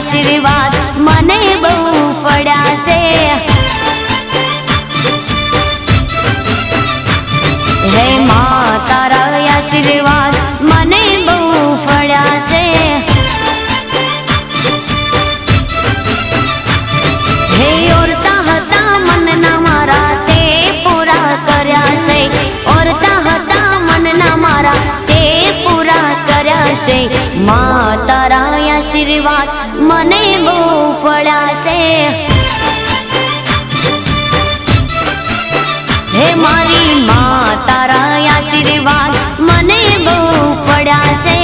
आशीर्वाद मने बहु पड़ा से। हे मां तारा आशीर्वाद मने बहु पड़ा से। हे औरता हता मन ना मारा ते पूरा कर्या से। औरता हता मन ना मारा ते पूरा कर्या से। मां तारा आशीर्वाद मने बहु पड़ा से। हे मारी मां तारा आशीर्वाद मने बहु पड़ा से।